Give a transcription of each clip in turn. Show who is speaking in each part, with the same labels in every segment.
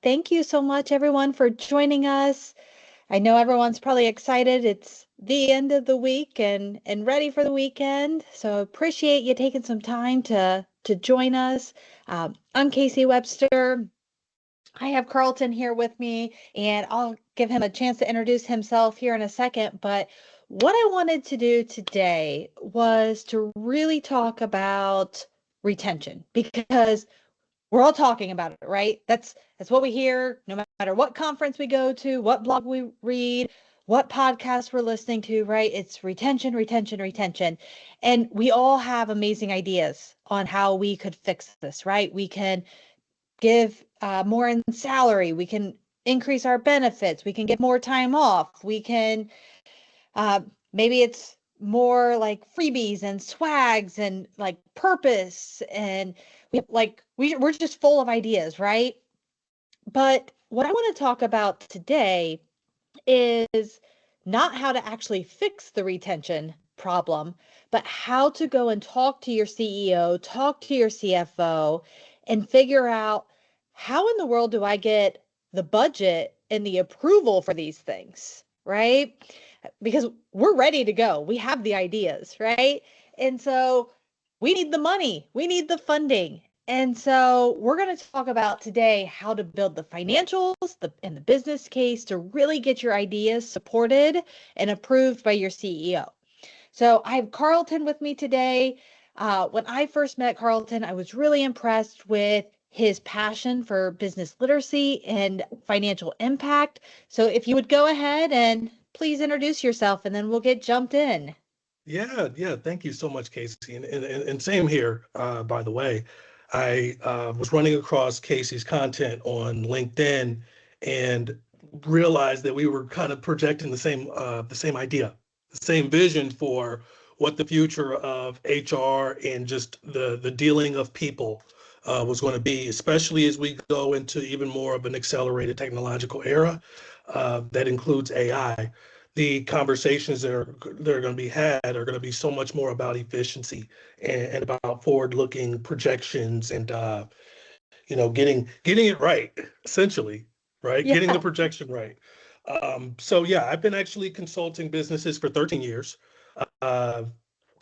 Speaker 1: Thank you so much, everyone, for joining us. I know everyone's probably excited. It's the end of the week and ready for the weekend. So appreciate you taking some time to join us. I'm Casey Webster. I have Carlton here with me, and I'll give him a chance to introduce himself here in a second. But what I wanted to do today was to really talk about retention because we're all talking about it, right? That's what we hear no matter what conference we go to, what blog we read, what podcast we're listening to, right? It's retention, retention, retention. And we all have amazing ideas on how we could fix this, right? We can give more in salary, we can increase our benefits, we can get more time off, we can uh, maybe it's more like freebies and swags and like purpose and we're just full of ideas, right? But what I want to talk about today is not how to actually fix the retention problem, but how to go and talk to your CEO, talk to your CFO, and figure out how in the world do I get the budget and the approval for these things, right? Because we're ready to go. We have the ideas, right? And so we need the money, we need the funding. And so we're going to talk about today how to build the financials and the business case to really get your ideas supported and approved by your CEO. So I have Carlton with me today. When I first met Carlton, I was really impressed with his passion for business literacy and financial impact. So if you would go ahead and please introduce yourself and then we'll get jumped in.
Speaker 2: Yeah. Thank you so much, Casey. And same here, by the way. I was running across Casey's content on LinkedIn and realized that we were kind of projecting the same idea, the same vision for what the future of HR and just the dealing of people was going to be, especially as we go into even more of an accelerated technological era that includes AI. The conversations that are going to be had are going to be so much more about efficiency and about forward-looking projections and getting it right, essentially, right? Getting the
Speaker 1: Yeah.
Speaker 2: projection right. So yeah, I've been actually consulting businesses for 13 years, uh,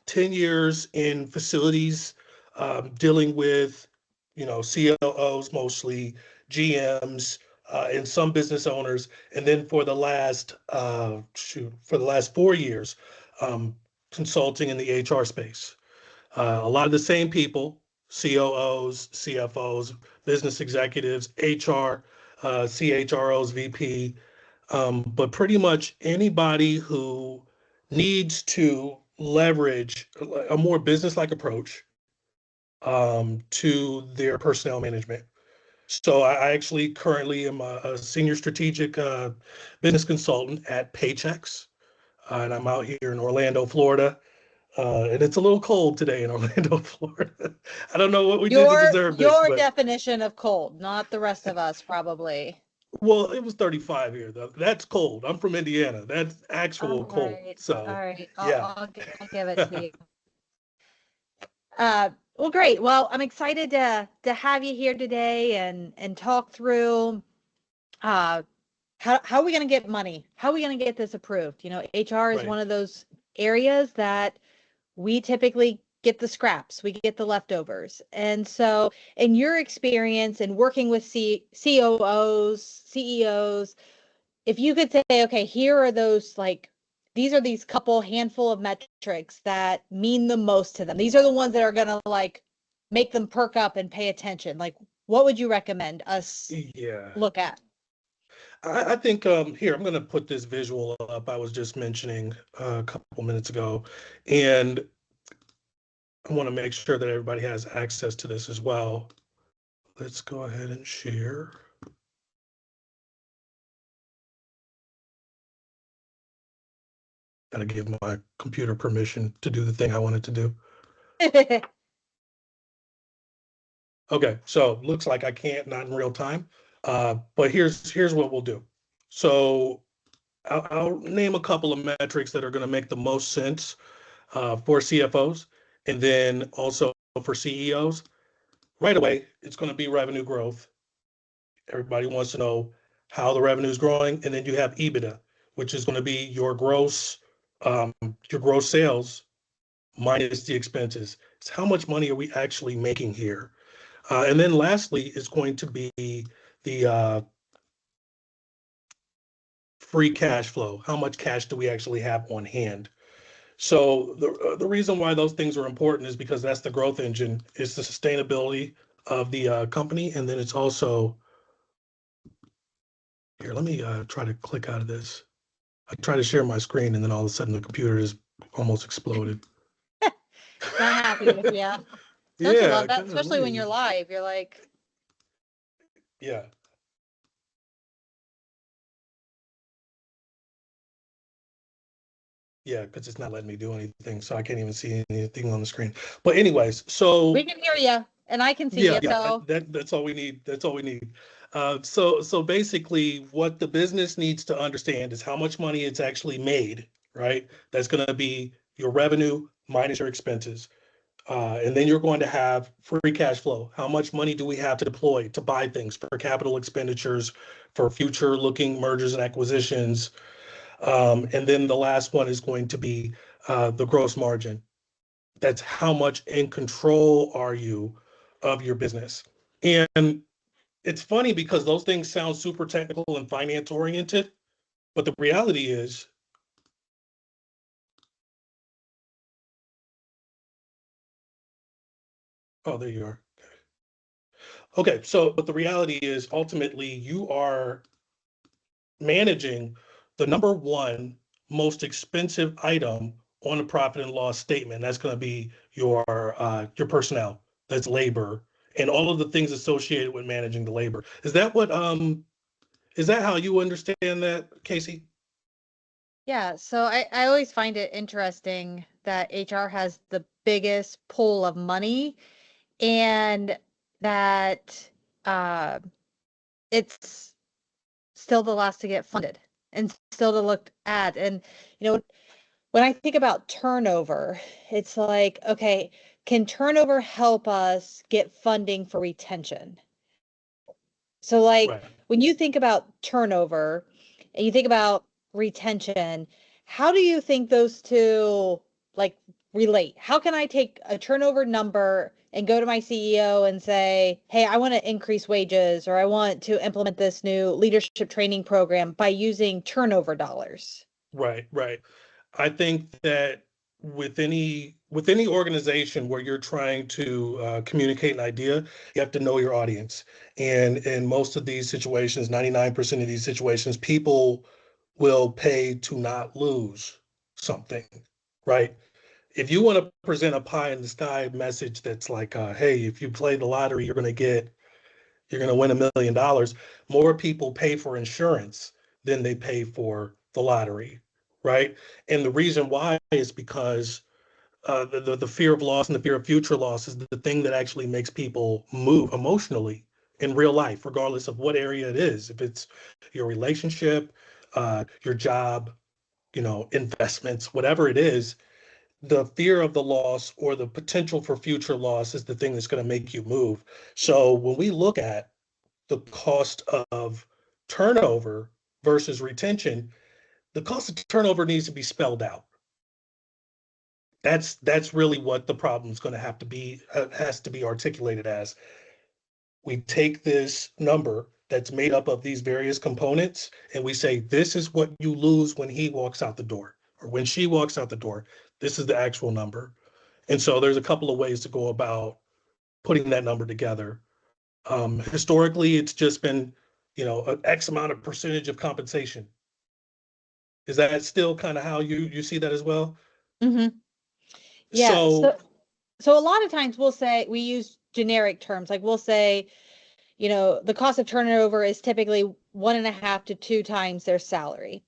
Speaker 2: 10 years in facilities, dealing with, COOs mostly, GMs, and some business owners. And then for the last 4 years, um, consulting in the HR space. A lot of the same people, COOs, CFOs, business executives, HR, CHROs, VP, but pretty much anybody who needs to leverage a more business-like approach to their personnel management. So I actually currently am a senior strategic business consultant at Paychex, and I'm out here in Orlando, Florida. And it's a little cold today in Orlando, Florida. I don't know what we did to deserve this,
Speaker 1: Your
Speaker 2: but
Speaker 1: definition of cold, not the rest of us probably.
Speaker 2: well, it was 35 here though. That's cold. I'm from Indiana. That's actual
Speaker 1: All
Speaker 2: cold.
Speaker 1: right. All
Speaker 2: So,
Speaker 1: right.
Speaker 2: yeah.
Speaker 1: I'll give it to you. Well, great. Well, I'm excited to have you here today and talk through uh how are we going to get money? How are we going to get this approved? You know, HR is
Speaker 2: Right.
Speaker 1: one of those areas that we typically get the scraps, we get the leftovers. And so, in your experience in working with COOs, CEOs, if you could say, okay, here are those like these are these couple handful of metrics that mean the most to them. These are the ones that are going to like make them perk up and pay attention. Like, what would you recommend us
Speaker 2: Yeah.
Speaker 1: look at?
Speaker 2: I think here I'm going to put this visual up I was just mentioning a couple minutes ago, and I want to make sure that everybody has access to this as well. Let's go ahead and share. Got to give my computer permission to do the thing I wanted to do. Okay, so looks like I can't, not in real time. But here's what we'll do. So I'll name a couple of metrics that are going to make the most sense for CFOs, and then also for CEOs. Right away, it's going to be revenue growth. Everybody wants to know how the revenue is growing. And then you have EBITDA, which is going to be um, your gross sales minus the expenses. It's how much money are we actually making here? And then lastly is going to be the free cash flow. How much cash do we actually have on hand? So the reason why those things are important is because that's the growth engine. It's the sustainability of the company, and then it's also here. Let me try to click out of this. I try to share my screen, and then all of a sudden the computer is almost exploded.
Speaker 1: Not happy with you. Don't you love
Speaker 2: Yeah,
Speaker 1: that? Especially when you're
Speaker 2: golly.
Speaker 1: live, you're like,
Speaker 2: Yeah, yeah, because it's not letting me do anything, so I can't even see anything on the screen. But anyways,
Speaker 1: we
Speaker 2: so
Speaker 1: can hear you and I can see
Speaker 2: yeah,
Speaker 1: you.
Speaker 2: yeah,
Speaker 1: So
Speaker 2: that's all we need. That's all we need. So basically, what the business needs to understand is how much money it's actually made, right? That's going to be your revenue minus your expenses. And then you're going to have free cash flow. How much money do we have to deploy to buy things for capital expenditures, for future looking mergers and acquisitions? And then the last one is going to be the gross margin. That's how much in control are you of your business. And it's funny because those things sound super technical and finance oriented, but the reality is, oh, there you are. Okay, so but the reality is ultimately you are managing the number one most expensive item on a profit and loss statement. That's going to be your personnel. That's labor and all of the things associated with managing the labor. Is that how you understand that, Casey?
Speaker 1: yeah, so I always find it interesting that HR has the biggest pool of money and that uh, it's still the last to get funded and still to look at. And, you know, when I think about turnover, it's like, okay, can turnover help us get funding for retention? So, like,
Speaker 2: Right.
Speaker 1: when you think about turnover and you think about retention, how do you think those two like relate? How can I take a turnover number and go to my CEO and say, "Hey, I want to increase wages or I want to implement this new leadership training program by using turnover dollars?"
Speaker 2: Right, right. I think that with any organization where you're trying to communicate an idea, you have to know your audience. And in most of these situations, 99% of these situations, people will pay to not lose something, right? If you want to present a pie in the sky message that's like, hey, if you play the lottery, you're going to win $1 million. More people pay for insurance than they pay for the lottery, right? And the reason why is because the fear of loss and the fear of future loss is the thing that actually makes people move emotionally in real life, regardless of what area it is. If it's your relationship, your job, investments, whatever it is, the fear of the loss or the potential for future loss is the thing that's going to make you move. So when we look at the cost of turnover versus retention, the cost of turnover needs to be spelled out. That's really what the problem is going to have to be has to be articulated as. We take this number that's made up of these various components and we say this is what you lose when he walks out the door or when she walks out the door. This is the actual number. And so there's a couple of ways to go about putting that number together. Historically, it's just been, an X amount of percentage of compensation. Is that still kind of how you see that as well?
Speaker 1: Hmm. Yeah.
Speaker 2: So,
Speaker 1: So a lot of times we'll say we use generic terms, like we'll say, the cost of turnover is typically 1.5 to 2 times their salary.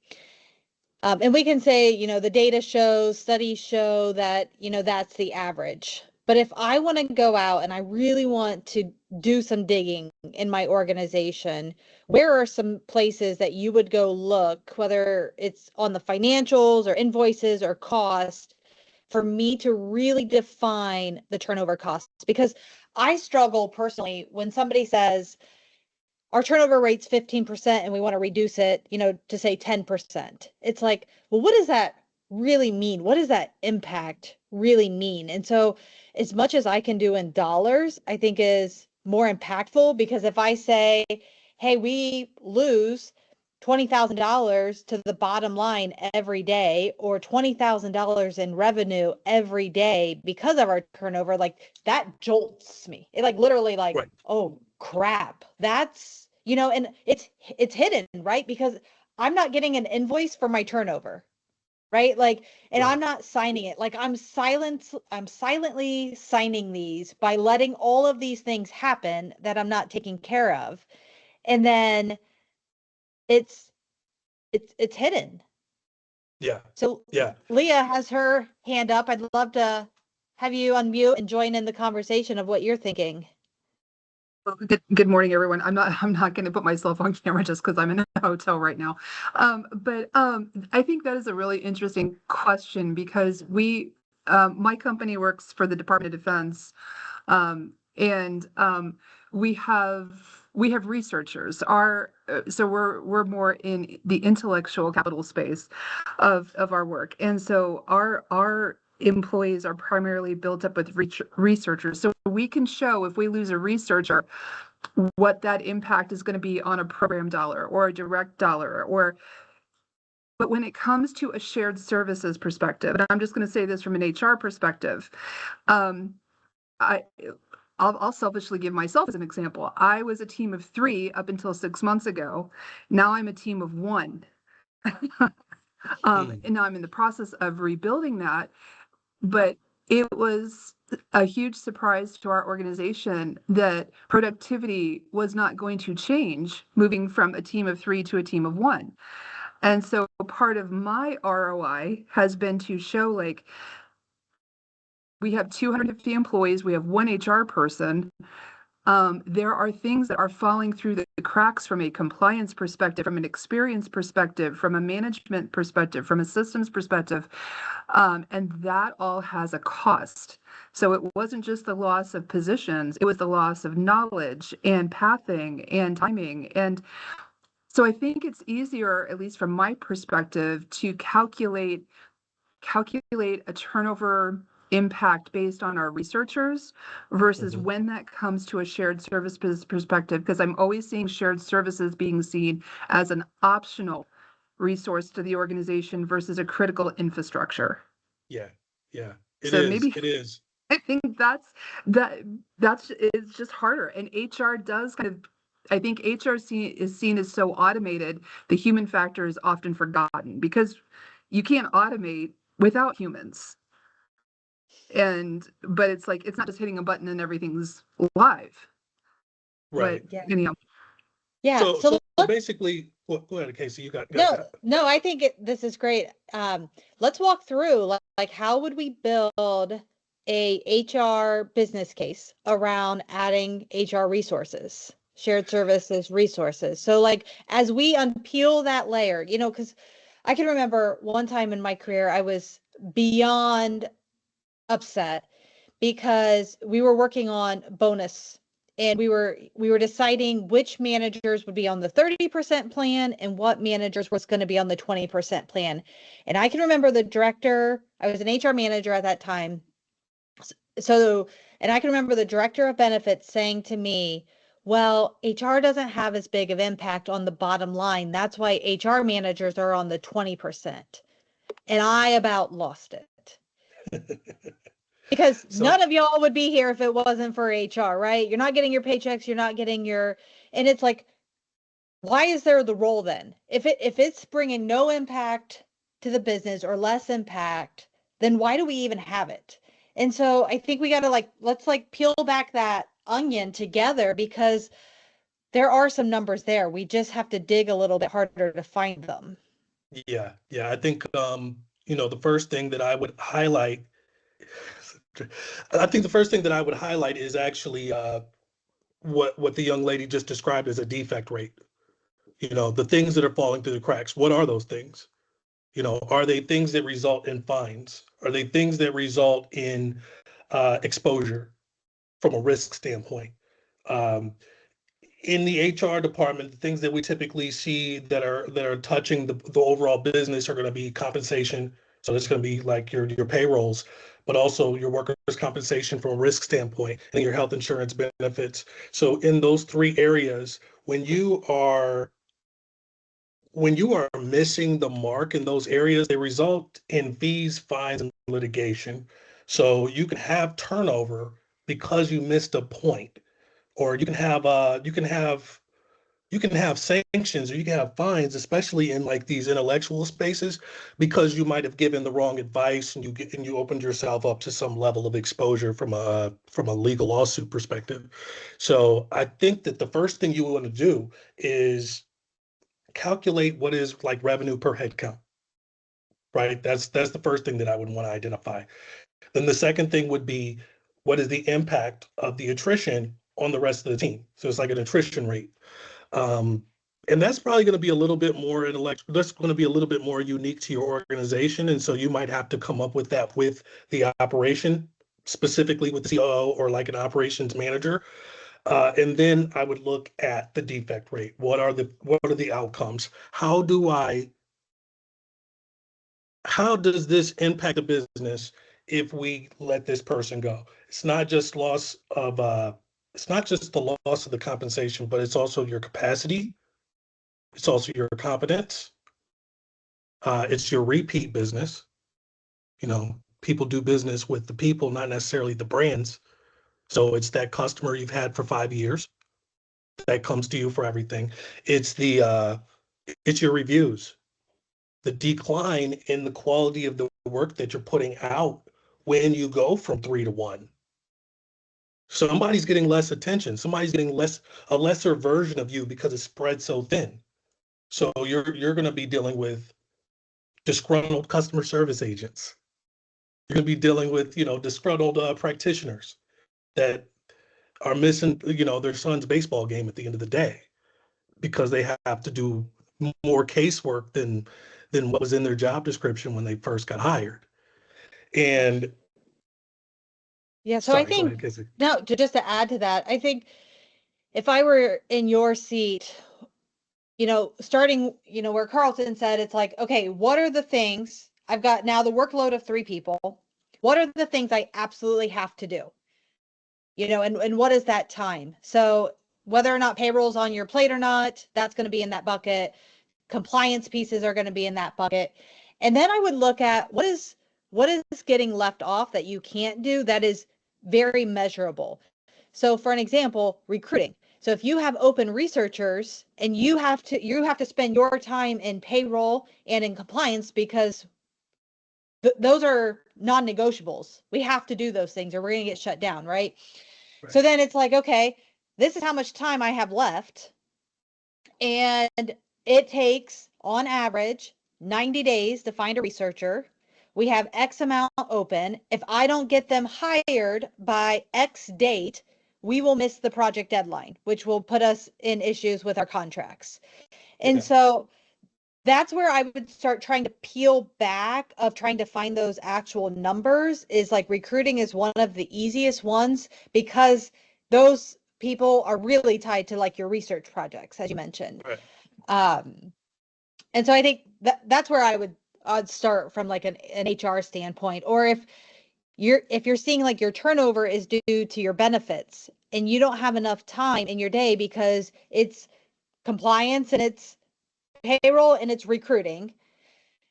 Speaker 1: And we can say, the data shows, studies show that, that's the average. But if I want to go out and I really want to do some digging in my organization, where are some places that you would go look, whether it's on the financials or invoices or cost, for me to really define the turnover costs? Because I struggle personally when somebody says, our turnover rate's 15% and we want to reduce it, to say 10%. It's like, well, what does that really mean? What does that impact really mean? And so as much as I can do in dollars, I think is more impactful, because if I say, hey, we lose $20,000 to the bottom line every day, or $20,000 in revenue every day because of our turnover, like that jolts me. It like literally like,
Speaker 2: Right.
Speaker 1: oh crap, that's, and it's hidden, right? Because I'm not getting an invoice for my turnover, right? Like, and
Speaker 2: Right.
Speaker 1: I'm not signing it. Like I'm silently signing these by letting all of these things happen that I'm not taking care of. And then it's it's hidden.
Speaker 2: Yeah.
Speaker 1: So
Speaker 2: Yeah.
Speaker 1: Leah has her hand up. I'd love to have you unmute and join in the conversation of what you're thinking.
Speaker 3: Good morning, everyone. I'm not going to put myself on camera just because I'm in a hotel right now. But I think that is a really interesting question, because my company works for the Department of Defense, and we have researchers. So we're more in the intellectual capital space of our work, and so our employees are primarily built up with researchers. So we can show, if we lose a researcher, what that impact is going to be on a program dollar or a direct dollar. But when it comes to a shared services perspective, and I'm just going to say this from an HR perspective, I'll selfishly give myself as an example. I was a team of 3 up until 6 months ago. Now I'm a team of 1. And now I'm in the process of rebuilding that. But it was a huge surprise to our organization that productivity was not going to change moving from a team of 3 to a team of 1. And so part of my ROI has been to show, like, we have 250 employees, we have 1 HR person. There are things that are falling through the cracks from a compliance perspective, from an experience perspective, from a management perspective, from a systems perspective. And that all has a cost. So it wasn't just the loss of positions, it was the loss of knowledge and pathing and timing. And so I think it's easier, at least from my perspective, to calculate a turnover impact based on our researchers versus when that comes to a shared service perspective, because I'm always seeing shared services being seen as an optional resource to the organization versus a critical infrastructure.
Speaker 2: Yeah. Yeah. It
Speaker 3: So
Speaker 2: is.
Speaker 3: maybe
Speaker 2: It is.
Speaker 3: I think it's just harder. And HR does kind of, I think HR is seen as so automated, the human factor is often forgotten, because you can't automate without humans. But it's like, it's not just hitting a button and everything's live.
Speaker 2: Right.
Speaker 3: But anyhow.
Speaker 1: Yeah.
Speaker 2: So basically, well, go ahead, Casey. You got
Speaker 1: No, I think this is great. Let's walk through like how would we build a HR business case around adding HR resources, shared services resources. So like as we unpeel that layer, because I can remember one time in my career I was beyond upset because we were working on bonus, and we were deciding which managers would be on the 30% plan and what managers was going to be on the 20% plan. And I can remember the director, I was an HR manager at that time. So, and I can remember the director of benefits saying to me, well, HR doesn't have as big of impact on the bottom line. That's why HR managers are on the 20%. And I about lost it. Because none of y'all would be here if it wasn't for HR, right? You're not getting your paychecks, you're not getting and it's like, why is there the role then? If it's bringing no impact to the business or less impact, then why do we even have it? And so I think we got to let's peel back that onion together, because there are some numbers there. We just have to dig a little bit harder to find them.
Speaker 2: Yeah. I think the first thing that I would highlight is actually what the young lady just described as a defect rate. The things that are falling through the cracks. What are those things? Are they things that result in fines? Are they things that result in exposure from a risk standpoint? in the HR department, the things that we typically see that are touching the overall business are going to be compensation. So it's going to be like your payrolls, but also your workers' compensation from a risk standpoint and your health insurance benefits. So in those three areas, when you are missing the mark in those areas, they result in fees, fines, and litigation. So you can have turnover because you missed a point, or you can have sanctions, or you can have fines, especially in like these intellectual spaces, because you might have given the wrong advice and you opened yourself up to some level of exposure from a legal lawsuit perspective. So I think that the first thing you want to do is calculate what is like revenue per head count, right? That's the first thing that I would want to identify. Then the second thing would be, what is the impact of the attrition on the rest of the team? So it's like an attrition rate. Um, and that's probably going to be a little bit more intellectual. That's going to be a little bit more unique to your organization. And so you might have to come up with that with the operation, specifically with the COO or like an operations manager. And then I would look at the defect rate. What are the outcomes? How does this impact the business if we let this person go? It's not just the loss of the compensation, but it's also your capacity. It's also your competence. It's your repeat business. People do business with the people, not necessarily the brands. So it's that customer you've had for 5 years that comes to you for everything. It's your reviews, the decline in the quality of the work that you're putting out when you go from 3 to 1. Somebody's getting less attention. Somebody's getting a lesser version of you because it's spread so thin. So you're going to be dealing with disgruntled customer service agents. You're going to be dealing with disgruntled practitioners that are missing their son's baseball game at the end of the day because they have to do more casework than what was in their job description when they first got hired. And
Speaker 1: Yeah, so I
Speaker 2: sorry, go ahead,
Speaker 1: think,
Speaker 2: Casey.
Speaker 1: no, just to add to that, I think if I were in your seat, starting, where Carlton said, it's like, okay, what are the things I've got now the workload of 3 people? What are the things I absolutely have to do? And what is that time? So whether or not payroll's on your plate or not, that's going to be in that bucket. Compliance pieces are going to be in that bucket. And then I would look at what is getting left off that you can't do that is very measurable. So for an example, recruiting. So if you have open researchers and you have to spend your time in payroll and in compliance because those are non-negotiables. We have to do those things or we're going to get shut down, right?
Speaker 2: Right.
Speaker 1: So then it's like, okay, this is how much time I have left. And it takes, on average, 90 days to find a researcher. We have X amount open. If I don't get them hired by X date, we will miss the project deadline, which will put us in issues with our contracts. And
Speaker 2: Yeah.
Speaker 1: so that's where I would start trying to peel back of trying to find those actual numbers. Is like recruiting is one of the easiest ones because those people are really tied to like your research projects, as you mentioned.
Speaker 2: Right.
Speaker 1: And so I think that's where I'd start from like an HR standpoint. Or if you're seeing like your turnover is due to your benefits and you don't have enough time in your day because it's compliance and it's payroll and it's recruiting,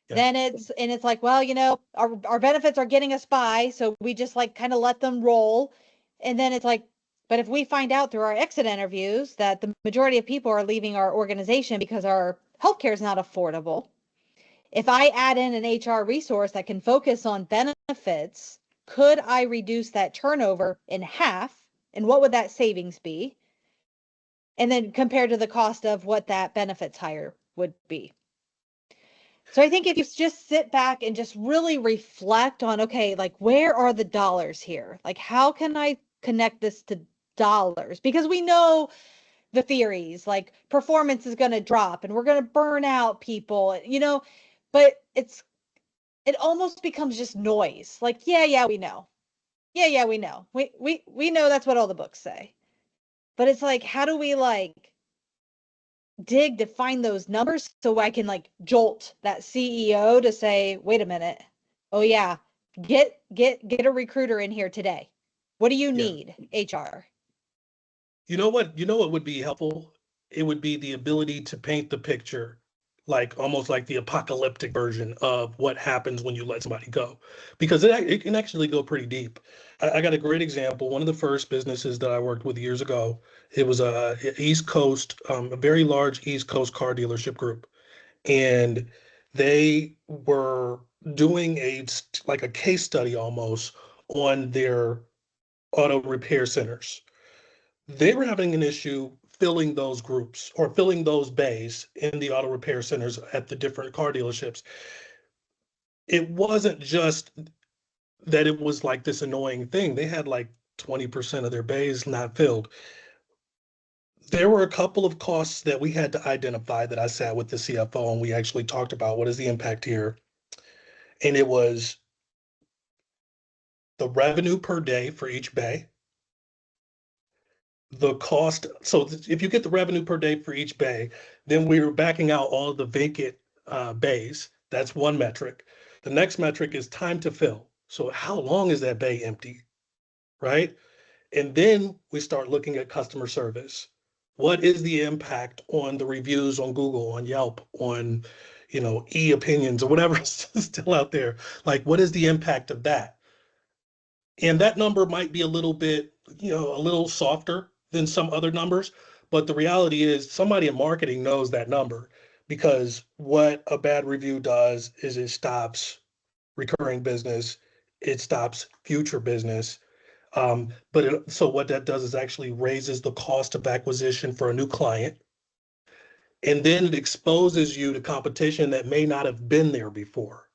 Speaker 2: Yeah.
Speaker 1: then it's like, well, our benefits are getting us by, so we just like kind of let them roll. And then it's like, but if we find out through our exit interviews that the majority of people are leaving our organization because our healthcare is not affordable, if I add in an HR resource that can focus on benefits, could I reduce that turnover in half? And what would that savings be? And then compared to the cost of what that benefits hire would be. So I think if you just sit back and just really reflect on, okay, like where are the dollars here? Like how can I connect this to dollars? Because we know the theories, like performance is going to drop and we're going to burn out people, but it almost becomes just noise. Like, yeah, we know. Yeah, we know. We know that's what all the books say. But it's like, how do we like dig to find those numbers so I can like jolt that CEO to say, wait a minute. Oh yeah, get a recruiter in here today. What do you
Speaker 2: Yeah.
Speaker 1: need, HR?
Speaker 2: You know what would be helpful? It would be the ability to paint the picture, like almost like the apocalyptic version of what happens when you let somebody go, because it can actually go pretty deep. I got a great example. One of the first businesses that I worked with years ago, it was a East Coast, a very large East Coast car dealership group, and they were doing like a case study almost on their auto repair centers. They were having an issue filling those groups or filling those bays in the auto repair centers at the different car dealerships. It wasn't just that it was like this annoying thing. They had like 20% of their bays not filled. There were a couple of costs that we had to identify that I sat with the CFO and we actually talked about what is the impact here. And it was the revenue per day for each bay, the cost. So if you get the revenue per day for each bay, then we were backing out all of the vacant bays. That's one metric. The next metric is time to fill. So how long is that bay empty, right? And then we start looking at customer service. What is the impact on the reviews on Google, on Yelp, on, e-opinions or whatever is still out there? Like, what is the impact of that? And that number might be a little bit, a little softer than some other numbers. But the reality is somebody in marketing knows that number, because what a bad review does is it stops recurring business, it stops future business. So what that does is actually raises the cost of acquisition for a new client. And then it exposes you to competition that may not have been there before.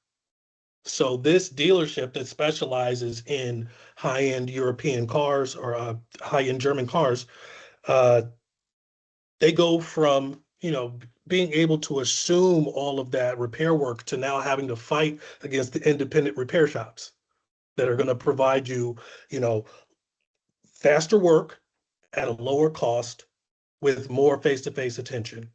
Speaker 2: So this dealership that specializes in high-end European cars or high-end German cars, uh, they go from, being able to assume all of that repair work to now having to fight against the independent repair shops that are going to provide you, you know, faster work at a lower cost with more face-to-face attention.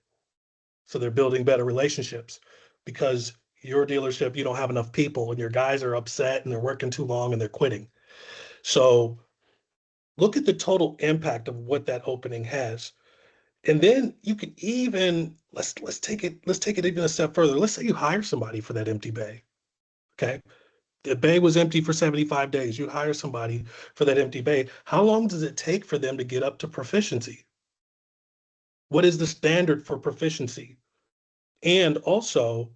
Speaker 2: So they're building better relationships, because your dealership, you don't have enough people and your guys are upset and they're working too long and they're quitting. So look at the total impact of what that opening has. And then you can even let's take it even a step further. Let's say you hire somebody for that empty bay. Okay. The bay was empty for 75 days. You hire somebody for that empty bay. How long does it take for them to get up to proficiency? What is the standard for proficiency? And also,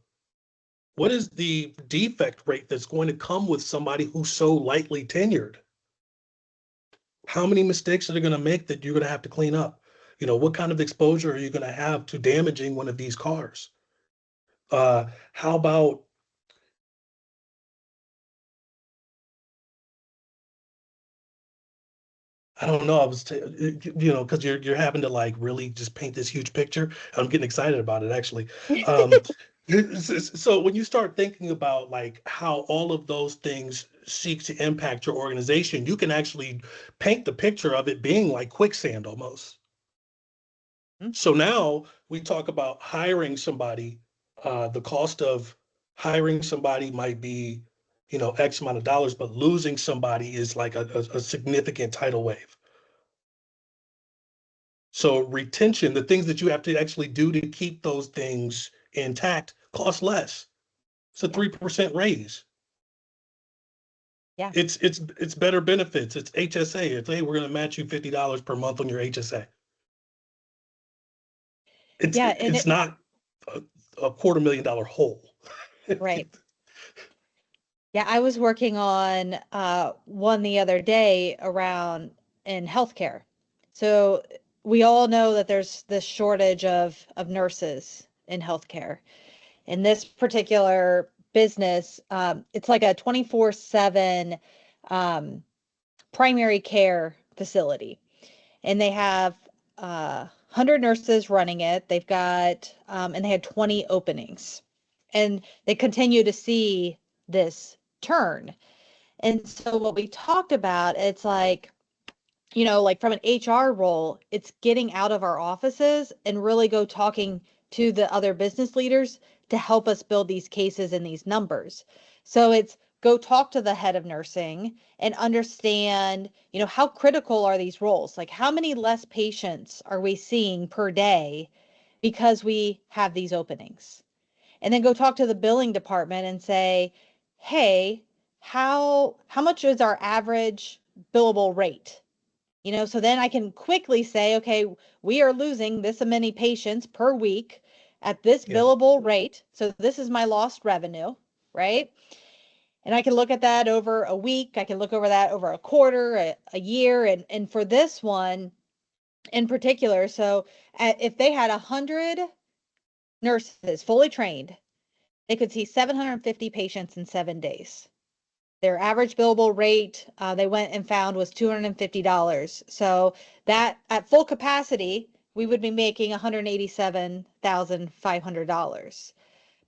Speaker 2: what is the defect rate that's going to come with somebody who's so lightly tenured? How many mistakes are they going to make that you're going to have to clean up? What kind of exposure are you going to have to damaging one of these cars? How about, I don't know, because you're having to like really just paint this huge picture. I'm getting excited about it actually. Um, so when you start thinking about like how all of those things seek to impact your organization, you can actually paint the picture of it being like quicksand almost.
Speaker 1: Mm.
Speaker 2: So now we talk about hiring somebody. The cost of hiring somebody might be, X amount of dollars, but losing somebody is like a significant tidal wave. So retention, the things that you have to actually do to keep those things intact, cost less. It's a
Speaker 1: Yeah.
Speaker 2: 3% raise.
Speaker 1: Yeah.
Speaker 2: It's better benefits. It's HSA. It's, hey, we're going to match you $50 per month on your HSA.
Speaker 1: Yeah. And
Speaker 2: It's not a $250,000 hole.
Speaker 1: right. Yeah, I was working on one the other day around in healthcare. So we all know that there's this shortage of nurses in healthcare. In this particular business, it's like a 24/7 um, primary care facility, and they have 100 nurses running it. They've got and they had 20 openings, and they continue to see this turn. And so what we talked about, it's like like from an HR role, it's getting out of our offices and really go talking to the other business leaders to help us build these cases and these numbers. So it's go talk to the head of nursing and understand, how critical are these roles? Like how many less patients are we seeing per day because we have these openings? And then go talk to the billing department and say, "Hey, how much is our average billable rate?" So then I can quickly say, okay, we are losing this many patients per week at this
Speaker 2: Yeah.
Speaker 1: billable rate. So this is my lost revenue, right? And I can look at that over a week. I can look over that over a quarter, a year. And for this one in particular, so if they had 100 nurses fully trained, they could see 750 patients in 7 days. Their average billable rate, they went and found, was $250. So that at full capacity, we would be making $187,500.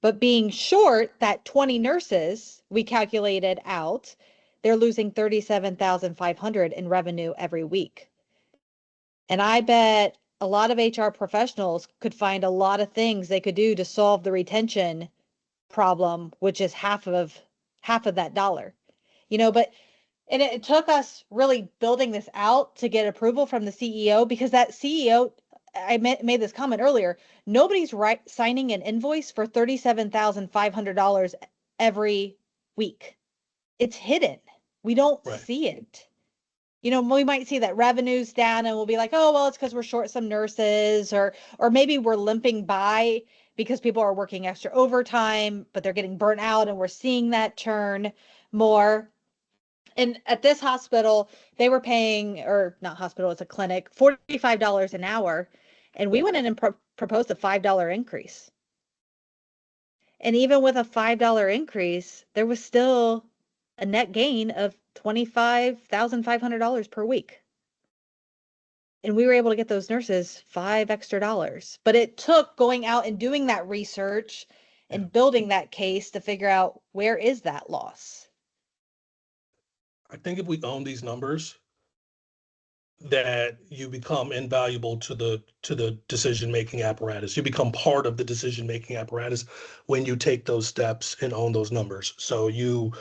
Speaker 1: But being short that 20 nurses, we calculated out, they're losing 37,500 in revenue every week. And I bet a lot of HR professionals could find a lot of things they could do to solve the retention problem, which is half of that dollar. But and it took us really building this out to get approval from the CEO, because that CEO, I made this comment earlier, nobody's signing an invoice for $37,500 every week. It's hidden. We don't
Speaker 2: Right.
Speaker 1: see it. We might see that revenue's down and we'll be like, oh, well, it's because we're short some nurses, or maybe we're limping by because people are working extra overtime, but they're getting burnt out and we're seeing that churn more. And at this hospital, they were paying, or not hospital, it's a clinic, $45 an hour. And we went in and proposed a $5 increase. And even with a $5 increase, there was still a net gain of $25,500 per week. And we were able to get those nurses $5 extra. But it took going out and doing that research
Speaker 2: Yeah.
Speaker 1: and building that case to figure out, where is that loss?
Speaker 2: I think if we own these numbers, that you become invaluable to the decision-making apparatus. You become part of the decision-making apparatus when you take those steps and own those numbers. So you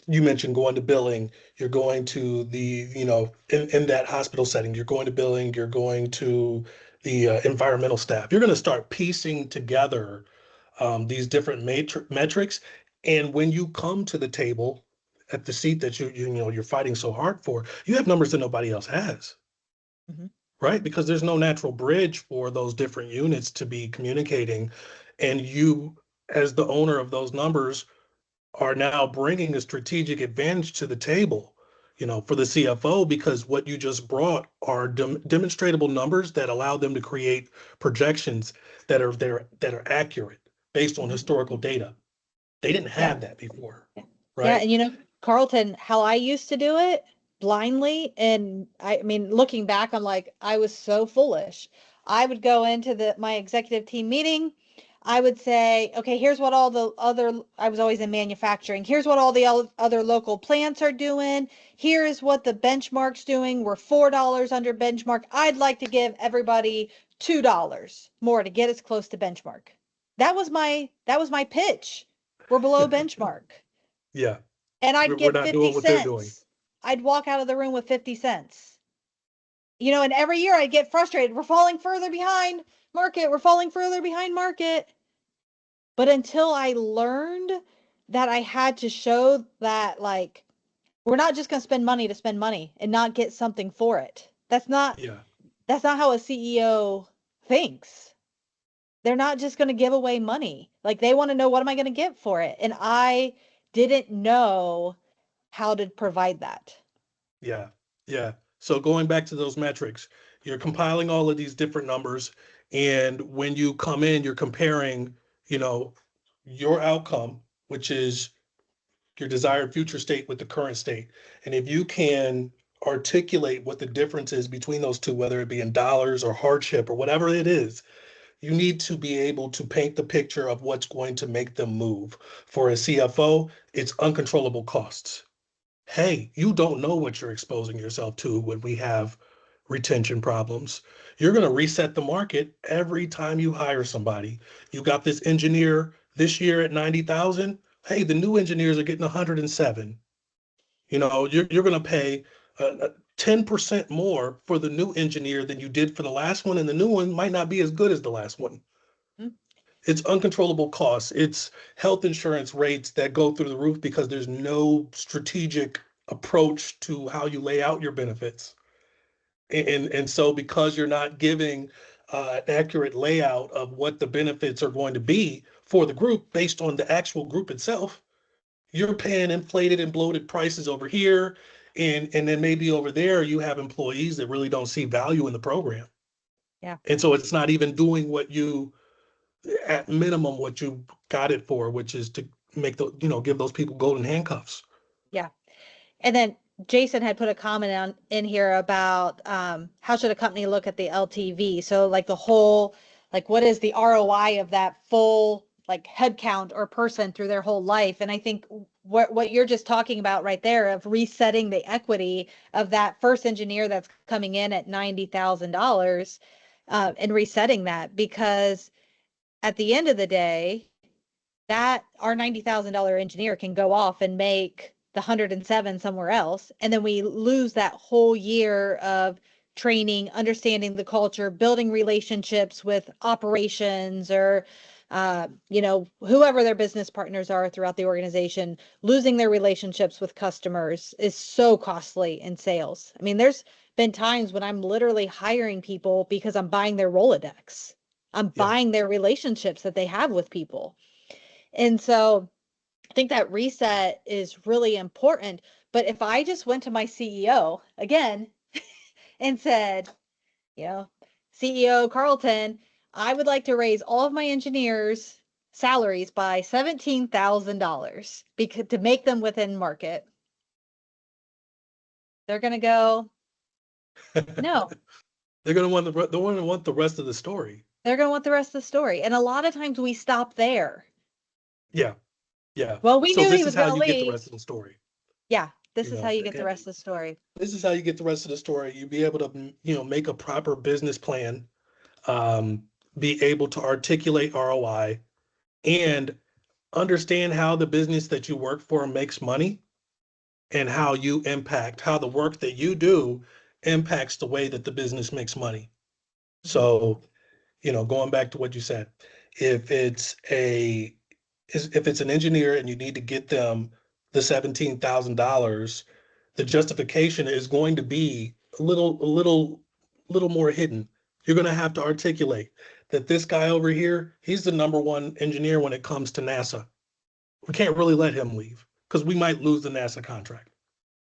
Speaker 2: mentioned going to billing, you're going to the, in that hospital setting, you're going to billing, you're going to the environmental staff. You're going to start piecing together these different metrics. And when you come to the table at the seat that you're fighting so hard for, you have numbers that nobody else has.
Speaker 1: Mm-hmm.
Speaker 2: Right? Because there's no natural bridge for those different units to be communicating. And you, as the owner of those numbers, are now bringing a strategic advantage to the table, for the CFO, because what you just brought are demonstrable numbers that allow them to create projections that are there, that are accurate based on
Speaker 1: Mm-hmm.
Speaker 2: historical data. They didn't
Speaker 1: Yeah.
Speaker 2: have that before,
Speaker 1: Yeah,
Speaker 2: right?
Speaker 1: and Carlton, how I used to do it blindly, and I mean, looking back, I'm like, I was so foolish. I would go into my executive team meeting. I would say, okay, here's what all the other, I was always in manufacturing. Here's what all the other local plants are doing. Here's what the benchmark's doing. We're $4 under benchmark. I'd like to give everybody $2 more to get us close to benchmark. That was my pitch. We're below benchmark.
Speaker 2: Yeah,
Speaker 1: And I'd
Speaker 2: we're
Speaker 1: get
Speaker 2: not
Speaker 1: 50
Speaker 2: doing what they're doing.
Speaker 1: cents. I'd walk out of the room with 50 cents. And every year I'd get frustrated. We're falling further behind market. We're falling further behind market. But until I learned that I had to show that, like, we're not just going to spend money to spend money and not get something for it.
Speaker 2: Yeah,
Speaker 1: That's not how a CEO thinks. They're not just going to give away money. Like, they want to know, what am I going to get for it? And I didn't know how to provide that.
Speaker 2: yeah, yeah. So going back to those metrics, you're compiling all of these different numbers, and when you come in, you're comparing, you know, your outcome, which is your desired future state, with the current state. And if you can articulate what the difference is between those two, whether it be in dollars or hardship or whatever it is, you need to be able to paint the picture of what's going to make them move. For a CFO, it's uncontrollable costs. hey, you don't know what you're exposing yourself to when we have retention problems. You're going to reset the market every time you hire somebody. You got this engineer this year at 90,000. Hey, the new engineers are getting 107. You're going to pay 10% more for the new engineer than you did for the last one, and the new one might not be as good as the last one.
Speaker 1: Mm.
Speaker 2: It's uncontrollable costs. It's health insurance rates that go through the roof because there's no strategic approach to how you lay out your benefits. And so because you're not giving an accurate layout of what the benefits are going to be for the group based on the actual group itself, you're paying inflated and bloated prices over here. And then maybe over there you have employees that really don't see value in the program.
Speaker 1: Yeah.
Speaker 2: And so it's not even doing what you, at minimum, what you got it for, which is to give those people golden handcuffs.
Speaker 1: Yeah. And then Jason had put a comment in here about how should a company look at the LTV? So like the whole, like what is the ROI of that full like headcount or person through their whole life? And I think what you're just talking about right there of resetting the equity of that first engineer that's coming in at $90,000 and resetting that, because at the end of the day, that our $90,000 engineer can go off and make the 107 somewhere else. And then we lose that whole year of training, understanding the culture, building relationships with operations or, whoever their business partners are throughout the organization. Losing their relationships with customers is so costly in sales. I mean, there's been times when I'm literally hiring people because I'm buying their Rolodex. I'm
Speaker 2: Yeah.
Speaker 1: buying their relationships that they have with people. And so I think that reset is really important. But if I just went to my CEO again and said, you know, CEO Carlton, I would like to raise all of my engineers' salaries by $17,000 because to make them within market, they're going to go, no,
Speaker 2: They're going to want the rest of the story.
Speaker 1: they're going to want the rest of the story. And a lot of times we stop there.
Speaker 2: Yeah. Yeah.
Speaker 1: Well, we
Speaker 2: So
Speaker 1: knew he
Speaker 2: this is
Speaker 1: was
Speaker 2: how
Speaker 1: going to
Speaker 2: you get the
Speaker 1: leave.
Speaker 2: rest of the story.
Speaker 1: Yeah, this
Speaker 2: You
Speaker 1: is how
Speaker 2: know,
Speaker 1: you get the rest of the story.
Speaker 2: this is how you get the rest of the story. You be able to, make a proper business plan, be able to articulate ROI, and understand how the business that you work for makes money and how how the work that you do impacts the way that the business makes money.
Speaker 1: Mhm.
Speaker 2: So, going back to what you said, if it's a if it's an engineer and you need to get them the $17,000, the justification is going to be a little more hidden. You're going to have to articulate that this guy over here, he's the number one engineer when it comes to NASA. We can't really let him leave because we might lose the NASA contract.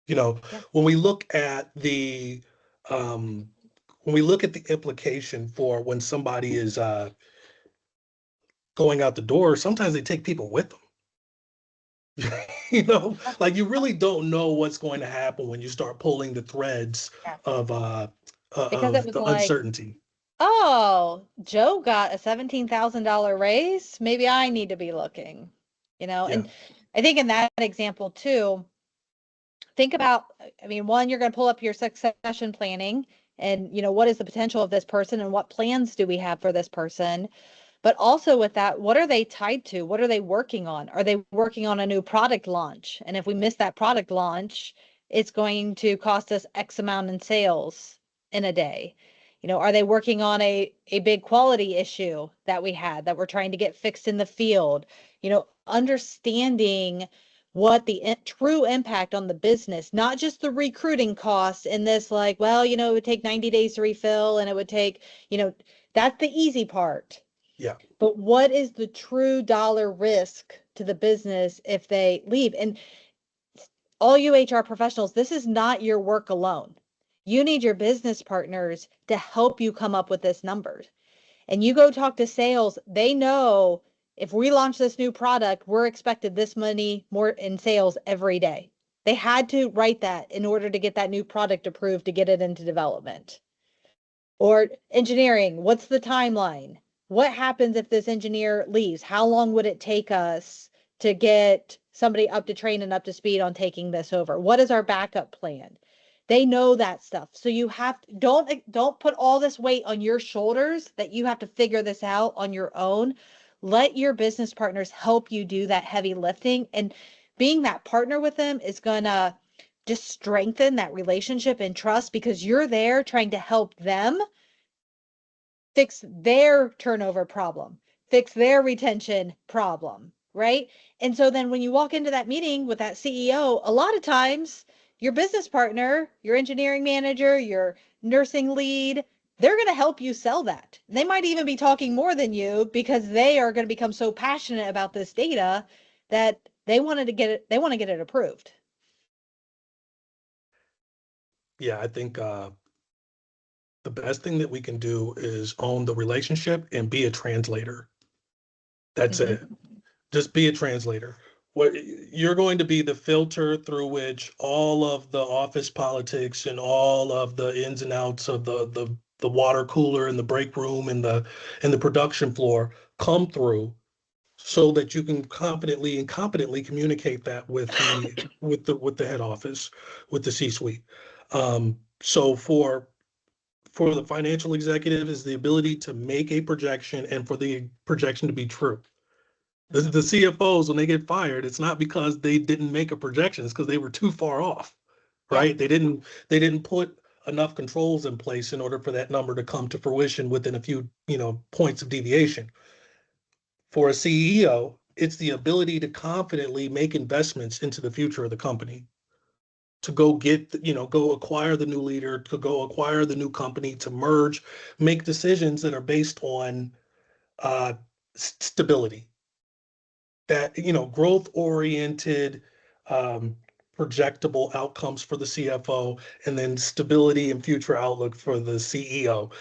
Speaker 2: You know,
Speaker 1: Yeah.
Speaker 2: when we look at the um, when we look at the implication for when somebody is going out the door, sometimes they take people with them. Like you really don't know what's going to happen when you start pulling the threads
Speaker 1: Yeah. Because it
Speaker 2: of
Speaker 1: was
Speaker 2: the
Speaker 1: like,
Speaker 2: uncertainty.
Speaker 1: oh, Joe got a $17,000 raise. Maybe I need to be looking,
Speaker 2: Yeah,
Speaker 1: and I think in that example too, think about, I mean, one, you're going to pull up your succession planning and, what is the potential of this person and what plans do we have for this person? But also with that, what are they tied to? What are they working on? Are they working on a new product launch? And if we miss that product launch, it's going to cost us X amount in sales in a day. Are they working on a big quality issue that we had that we're trying to get fixed in the field? Understanding what the true impact on the business, not just the recruiting costs in this, like, well, it would take 90 days to refill and it would take, that's the easy part.
Speaker 2: yeah,
Speaker 1: But what is the true dollar risk to the business if they leave? And all you HR professionals, this is not your work alone. You need your business partners to help you come up with this number. And you go talk to sales, they know if we launch this new product, we're expected this money more in sales every day. They had to write that in order to get that new product approved to get it into development. Or engineering, what's the timeline? What happens if this engineer leaves? How long would it take us to get somebody up to train and up to speed on taking this over? What is our backup plan? They know that stuff. So you have to, don't put all this weight on your shoulders that you have to figure this out on your own. Let your business partners help you do that heavy lifting, and being that partner with them is going to just strengthen that relationship and trust, because you're there trying to help them fix their turnover problem, fix their retention problem, right? And so then when you walk into that meeting with that CEO, a lot of times your business partner, your engineering manager, your nursing lead, they're going to help you sell that. They might even be talking more than you because they are going to become so passionate about this data that they want to get it approved.
Speaker 2: Yeah, I think the best thing that we can do is own the relationship and be a translator. That's it. Just be a translator. What you're going to be the filter through which all of the office politics and all of the ins and outs of the water cooler and the break room and the production floor come through, so that you can confidently and competently communicate that with the head office, with the C-suite. So for the financial executive is the ability to make a projection and for the projection to be true. The CFOs, when they get fired, it's not because they didn't make a projection, it's because they were too far off, right?
Speaker 1: Yeah.
Speaker 2: They didn't put enough controls in place in order for that number to come to fruition within a few, points of deviation. For a CEO, it's the ability to confidently make investments into the future of the company, to go go acquire the new leader, to go acquire the new company, to merge, make decisions that are based on stability, that, growth oriented, projectable outcomes for the CFO, and then stability and future outlook for the CEO.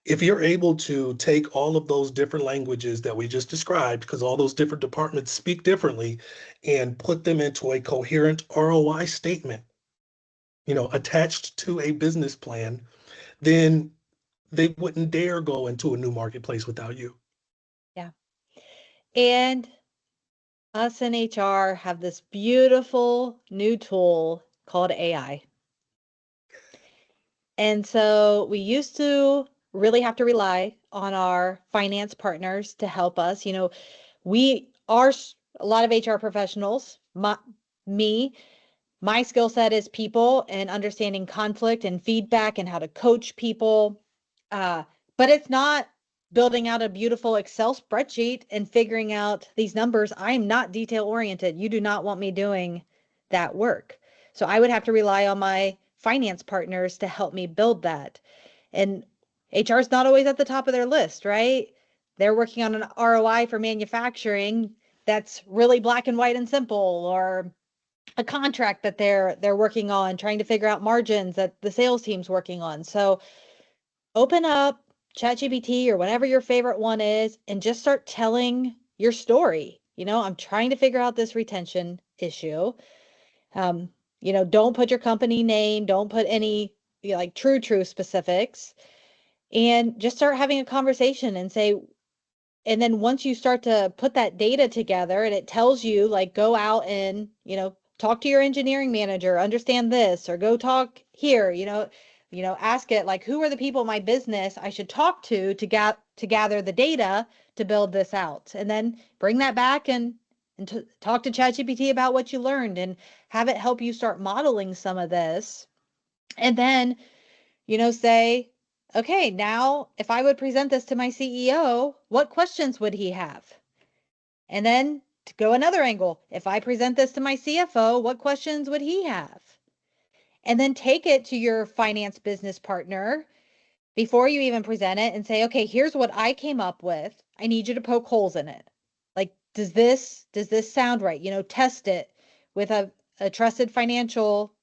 Speaker 2: If you're able to take all of those different languages that we just described, because all those different departments speak differently, and put them into a coherent ROI statement, attached to a business plan, then they wouldn't dare go into a new marketplace without you.
Speaker 1: Yeah. And us in HR have this beautiful new tool called AI. And so we used to really have to rely on our finance partners to help us. We are a lot of HR professionals. My skill set is people and understanding conflict and feedback and how to coach people. But it's not building out a beautiful Excel spreadsheet and figuring out these numbers. I'm not detail oriented. You do not want me doing that work. So I would have to rely on my finance partners to help me build that. And HR is not always at the top of their list, right? They're working on an ROI for manufacturing that's really black and white and simple, or a contract that they're working on, trying to figure out margins that the sales team's working on. So open up ChatGPT or whatever your favorite one is and just start telling your story. I'm trying to figure out this retention issue. Don't put your company name, don't put any like true specifics, and just start having a conversation and say, and then once you start to put that data together and it tells you, like, go out and, talk to your engineering manager, understand this, or go talk here, ask it, like, who are the people in my business I should talk to gather the data to build this out, and then bring that back and talk to ChatGPT about what you learned and have it help you start modeling some of this. And then, say, okay, now if I would present this to my CEO, what questions would he have? And then to go another angle, if I present this to my CFO, what questions would he have? And then take it to your finance business partner before you even present it and say, okay, here's what I came up with. I need you to poke holes in it. Like, does this sound right? Test it with a trusted financial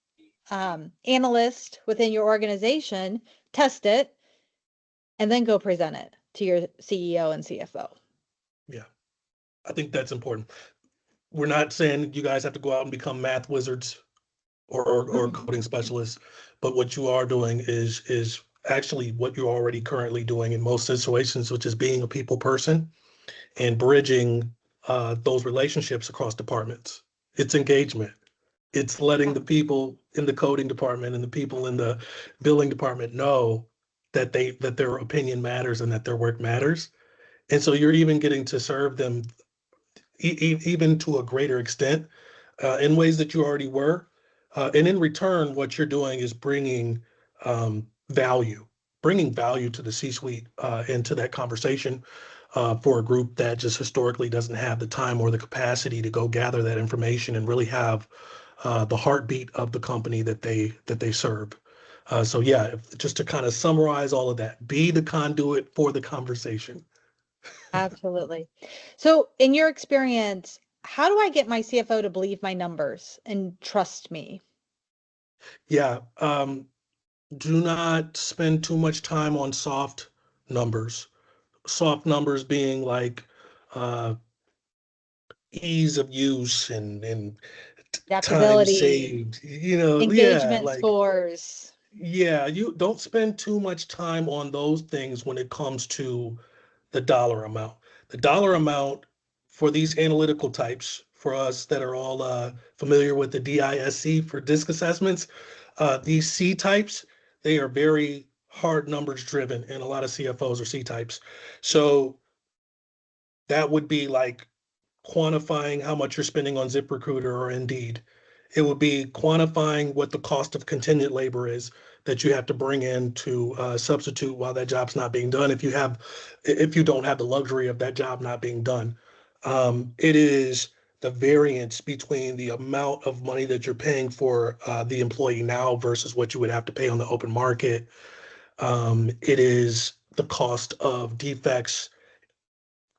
Speaker 1: analyst within your organization, test it, and then go present it to your CEO and CFO.
Speaker 2: Yeah, I think that's important. We're not saying you guys have to go out and become math wizards or coding specialists, but what you are doing is actually what you're already currently doing in most situations, which is being a people person and bridging those relationships across departments. It's engagement. It's letting the people in the coding department and the people in the billing department know that their opinion matters and that their work matters. And so you're even getting to serve them even to a greater extent in ways that you already were. And in return, what you're doing is value, bringing value to the C-suite into that conversation for a group that just historically doesn't have the time or the capacity to go gather that information and really have the heartbeat of the company that they serve. So yeah, just to kind of summarize all of that, be the conduit for the conversation.
Speaker 1: Absolutely. So, in your experience, how do I get my CFO to believe my numbers and trust me?
Speaker 2: Yeah, do not spend too much time on soft numbers. Soft numbers being like uh, ease of use and time
Speaker 1: Adaptability,
Speaker 2: saved. Yeah,
Speaker 1: engagement scores.
Speaker 2: yeah, you don't spend too much time on those things when it comes to the dollar amount. The dollar amount for these analytical types, for us that are all familiar with the DISC for DISC assessments, these C types, they are very hard numbers driven, and a lot of CFOs are C types. So that would be like quantifying how much you're spending on ZipRecruiter or Indeed. It would be quantifying what the cost of contingent labor is that you have to bring in to substitute while that job's not being done. If you don't have the luxury of that job not being done, it is the variance between the amount of money that you're paying for the employee now versus what you would have to pay on the open market. It is the cost of defects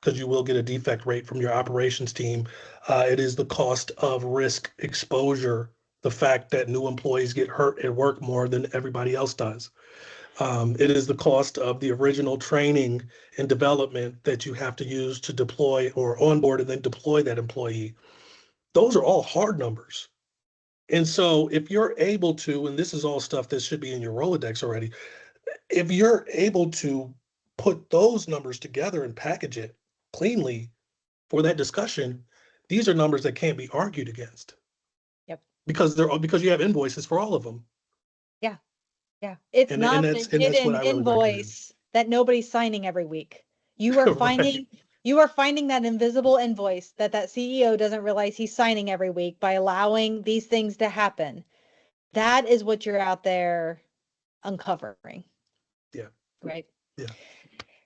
Speaker 2: because you will get a defect rate from your operations team. It is the cost of risk exposure, the fact that new employees get hurt at work more than everybody else does. It is the cost of the original training and development that you have to use to deploy or onboard and then deploy that employee. Those are all hard numbers. And so if you're able to, and this is all stuff that should be in your Rolodex already, if you're able to put those numbers together and package it cleanly for that discussion, these are numbers that can't be argued against
Speaker 1: Yep.
Speaker 2: because you have invoices for all of them.
Speaker 1: Yeah. Yeah. It's
Speaker 2: And
Speaker 1: not the
Speaker 2: that's what
Speaker 1: hidden
Speaker 2: I really recommend.
Speaker 1: invoice that nobody's signing every week. You are
Speaker 2: Right.
Speaker 1: finding that invisible invoice that CEO doesn't realize he's signing every week by allowing these things to happen. That is what you're out there uncovering.
Speaker 2: Yeah.
Speaker 1: Right.
Speaker 2: Yeah.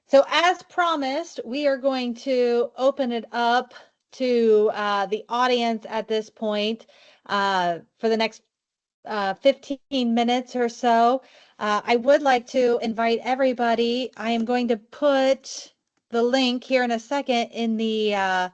Speaker 1: So, as promised, we are going to open it up to the audience at this point for the next 15 minutes or so. I would like to invite everybody. I am going to put the link here in a second in the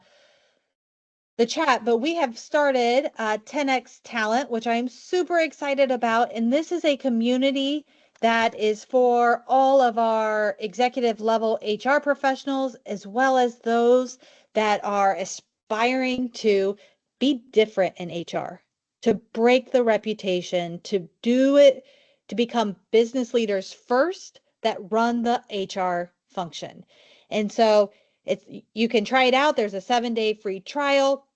Speaker 1: chat, but we have started 10x Talent, which I'm super excited about. And this is a community that is for all of our executive level HR professionals, as well as those that are aspiring to be different in HR, to break the reputation, to do it, to become business leaders first that run the HR function. And so you can try it out. There's a 7-day free trial.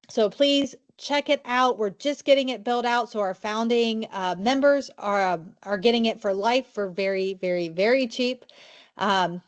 Speaker 1: So please check it out. We're just getting it built out. So our founding members are getting it for life for very, very, very cheap. And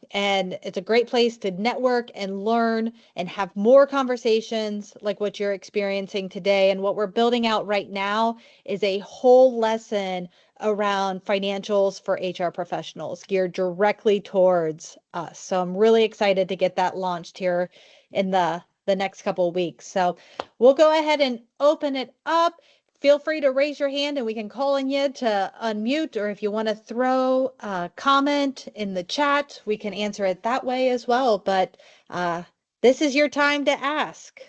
Speaker 1: it's a great place to network and learn and have more conversations like what you're experiencing today. And what we're building out right now is a whole lesson around financials for HR professionals geared directly towards us. So I'm really excited to get that launched here in the next couple of weeks. So we'll go ahead and open it up. Feel free to raise your hand and we can call on you to unmute, or if you want to throw a comment in the chat, we can answer it that way as well. But this is your time to ask.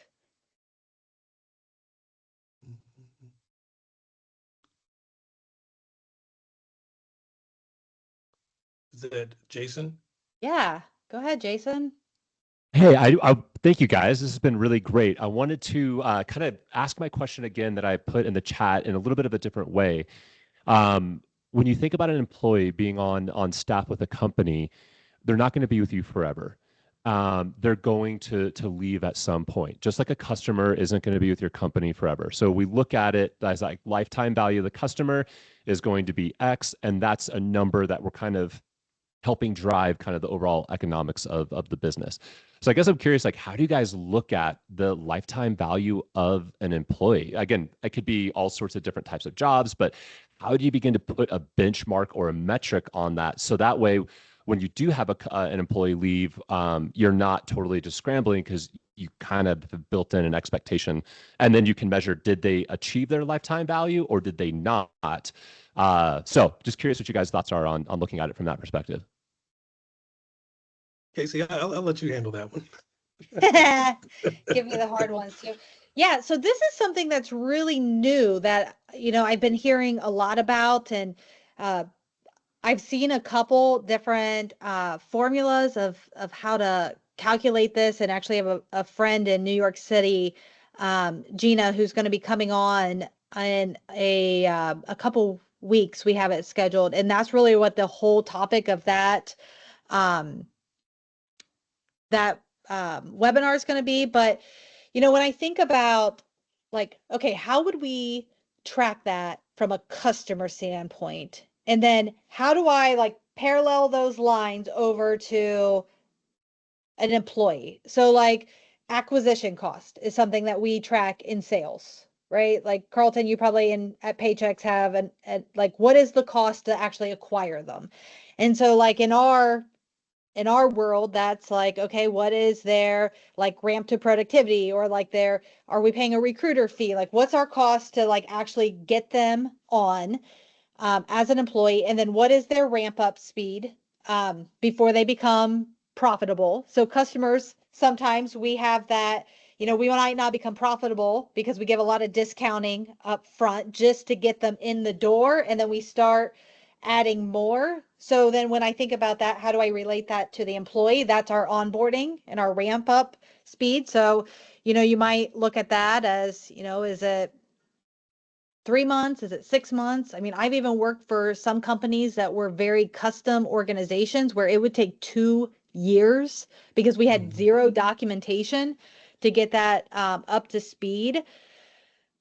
Speaker 2: Is that Jason?
Speaker 1: Yeah, go ahead, Jason.
Speaker 4: Hey, I thank you guys. This has been really great. I wanted to kind of ask my question again that I put in the chat in a little bit of a different way. When you think about an employee being on staff with a company, they're not going to be with you forever. they're going to leave at some point. Just like a customer isn't going to be with your company forever. So we look at it as like lifetime value of the customer is going to be X, and that's a number that we're kind of helping drive kind of the overall economics of the business. So I guess I'm curious, like, how do you guys look at the lifetime value of an employee? Again, it could be all sorts of different types of jobs, but how do you begin to put a benchmark or a metric on that? So that way, when you do have an employee leave, you're not totally just scrambling because you kind of have built in an expectation, and then you can measure, did they achieve their lifetime value or did they not? So just curious what you guys' thoughts are on looking at it from that perspective.
Speaker 2: Casey, I'll let you handle that one.
Speaker 1: Give me the hard ones too. Yeah, so this is something that's really new that, I've been hearing a lot about, and I've seen a couple different formulas of how to calculate this, and actually have a friend in New York City, Gina, who's going to be coming on in a couple weeks. We have it scheduled, and that's really what the whole topic of that um, webinar is going to be. But when I think about, like, okay, how would we track that from a customer standpoint? And then how do I, like, parallel those lines over to an employee? So, like, acquisition cost is something that we track in sales, right? Like, Carlton, you probably at Paychex have like, what is the cost to actually acquire them? And so, like, in our world, that's like, okay, what is their, like, ramp to productivity, or like, are we paying a recruiter fee? Like, what's our cost to, like, actually get them on as an employee? And then what is their ramp up speed before they become profitable? So customers, sometimes we have that, we might not become profitable because we give a lot of discounting up front just to get them in the door, and then we start adding more. So then when I think about that, how do I relate that to the employee? That's our onboarding and our ramp up speed. So, you might look at that as, is it 3 months? Is it 6 months? I mean, I've even worked for some companies that were very custom organizations where it would take 2 years because we had zero documentation to get that up to speed.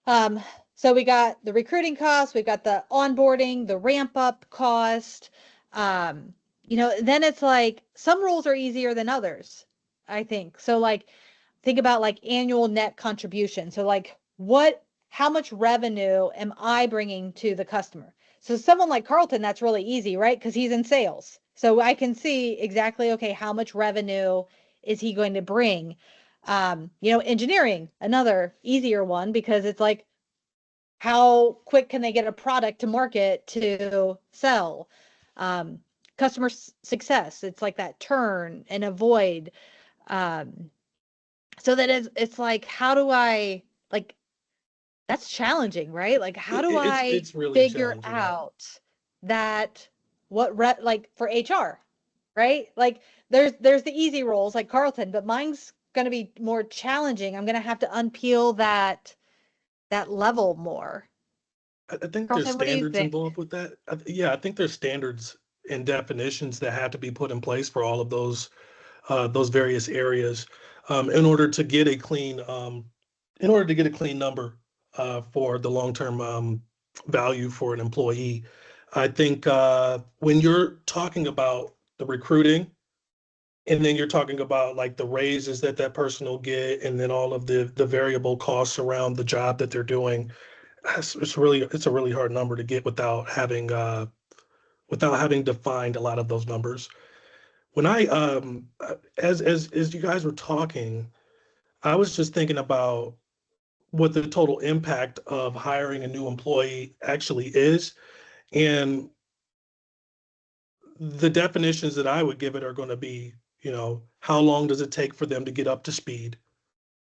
Speaker 1: So we got the recruiting costs, we've got the onboarding, the ramp up cost. Then it's like some roles are easier than others, I think. So, like, think about, like, annual net contribution. So, like, how much revenue am I bringing to the customer? So someone like Carlton, that's really easy, right? Because he's in sales. So I can see exactly, okay, how much revenue is he going to bring? Engineering, another easier one, because it's like, how quick can they get a product to market to sell? Customer success, it's like that turn and avoid. So that it's like, how do I, like, that's challenging, right? Like, how do I
Speaker 2: It's really
Speaker 1: figure
Speaker 2: challenging.
Speaker 1: out that like, for HR, right? Like, there's the easy roles like Carlton, but mine's going to be more challenging. I'm going to have to unpeel that level more.
Speaker 2: I think there's
Speaker 1: Carlton, what do you
Speaker 2: standards
Speaker 1: think?
Speaker 2: involved with that. Yeah, I think there's standards and definitions that have to be put in place for all of those various areas in order to get a clean number for the long-term value for an employee. I think when you're talking about the recruiting, and then you're talking about, like, the raises that person will get, and then all of the variable costs around the job that they're doing, it's a really hard number to get without having defined a lot of those numbers. When I as you guys were talking, I was just thinking about what the total impact of hiring a new employee actually is, and the definitions that I would give it are going to be, how long does it take for them to get up to speed?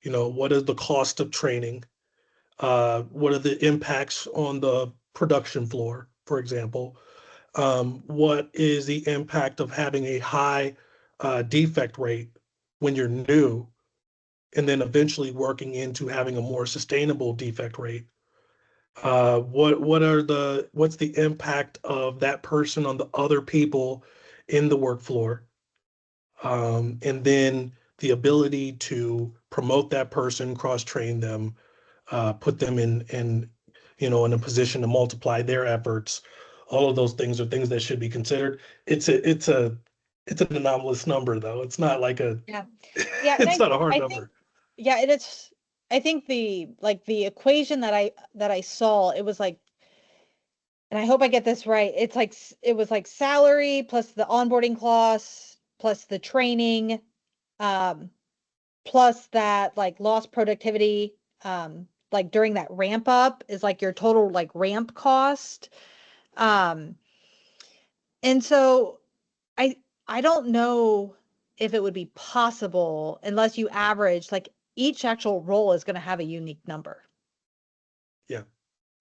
Speaker 2: What is the cost of training? What are the impacts on the production floor, for example? What is the impact of having a high defect rate when you're new, and then eventually working into having a more sustainable defect rate? What's the impact of that person on the other people in the work floor? and then the ability to promote that person, cross-train them, put them in in a position to multiply their efforts. All of those things are things that should be considered. It's an anomalous number, though. It's not like a
Speaker 1: Yeah. Yeah, and
Speaker 2: it's not a hard
Speaker 1: I think
Speaker 2: number.
Speaker 1: yeah, and it's I think the equation that I saw, it was like, and I hope I get this right. It's like it was like salary plus the onboarding costs plus the training, um, plus that like lost productivity, like during that ramp up is like your total like ramp cost. Um, and so I I don't know if it would be possible unless you average like each actual role is going to have a unique number.
Speaker 2: Yeah.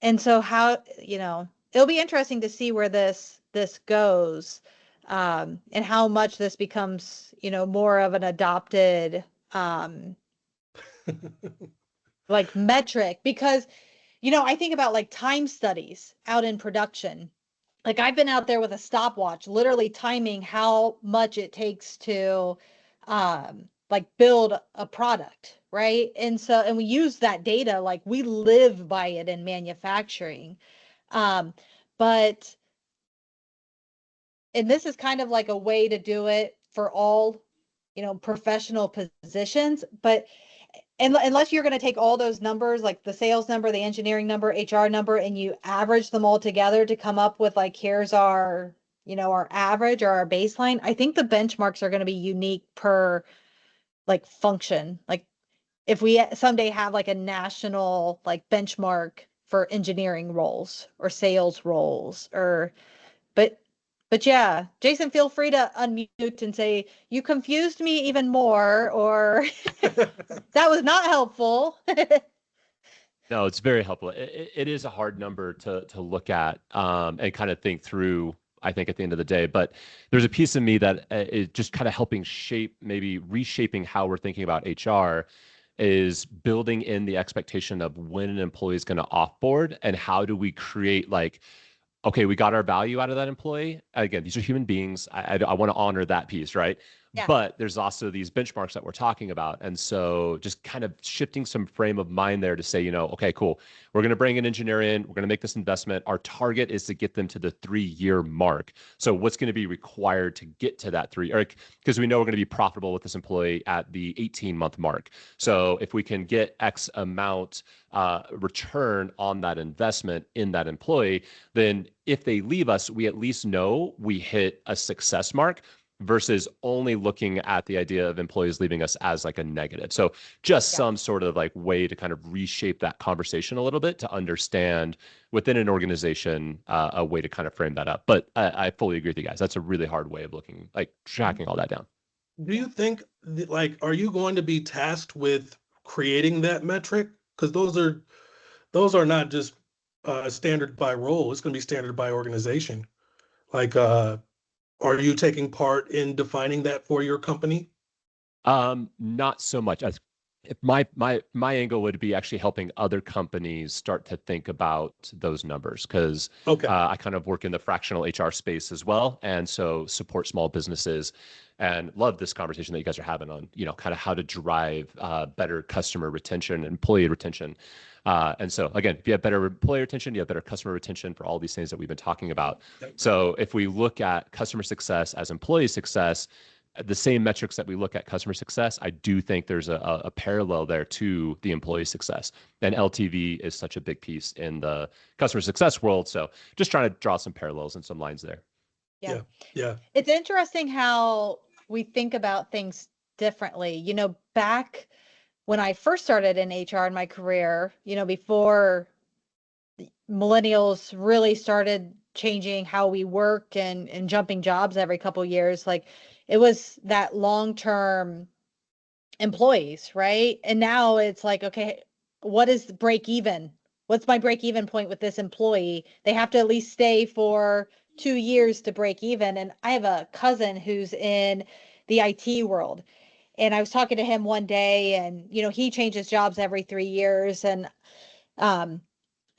Speaker 1: And so how, it'll be interesting to see where this goes, and how much this becomes, more of an adopted like metric because, I think about like time studies out in production. Like I've been out there with a stopwatch, literally timing how much it takes to like build a product, right? And we use that data, like we live by it in manufacturing. Um, but and this is kind of like a way to do it for all, professional positions, but unless you're going to take all those numbers, like the sales number, the engineering number, HR number, and you average them all together to come up with like, here's our, our average or our baseline. I think the benchmarks are going to be unique per like function. Like if we someday have like a national like benchmark for engineering roles or sales roles but but yeah, Jason, feel free to unmute and say, you confused me even more, or that was not helpful.
Speaker 4: No, it's very helpful. It is a hard number to look at, and kind of think through, I think, at the end of the day. But there's a piece of me that is just kind of helping shape, maybe reshaping how we're thinking about HR, is building in the expectation of when an employee is going to offboard and how do we create like, okay, we got our value out of that employee. Again, these are human beings. I want to honor that piece, right?
Speaker 1: Yeah.
Speaker 4: But there's also these benchmarks that we're talking about. And so just kind of shifting some frame of mind there to say, okay, cool. We're going to bring an engineer in. We're going to make this investment. Our target is to get them to the 3-year mark. So what's going to be required to get to that because we know we're going to be profitable with this employee at the 18-month mark. So if we can get X amount return on that investment in that employee, then if they leave us, we at least know we hit a success mark versus only looking at the idea of employees leaving us as like a negative. So just some sort of like way to kind of reshape that conversation a little bit to understand within an organization a way to kind of frame that up. But I fully agree with you guys. That's a really hard way of looking, like tracking all that down.
Speaker 2: Do you think, are you going to be tasked with creating that metric? Because those are not just standard by role. It's going to be standard by organization. Like, are you taking part in defining that for your company?
Speaker 4: Not so much. As if my angle would be actually helping other companies start to think about those numbers because I kind of work in the fractional HR space as well, and so support small businesses, and love this conversation that you guys are having on kind of how to drive better customer retention, employee retention. And so again, if you have better employee retention, you have better customer retention for all these things that we've been talking about. So if we look at customer success as employee success, the same metrics that we look at customer success, I do think there's a parallel there to the employee success. And LTV is such a big piece in the customer success world. So just trying to draw some parallels and some lines there.
Speaker 2: Yeah.
Speaker 1: It's interesting how we think about things differently. Back when I first started in HR in my career, before millennials really started changing how we work and jumping jobs every couple years, like it was that long-term employees, right? And now it's like, okay, what is the break even? What's my break even point with this employee? They have to at least stay for 2 years to break even. And I have a cousin who's in the IT world. And I was talking to him one day and, he changes jobs every 3 years. And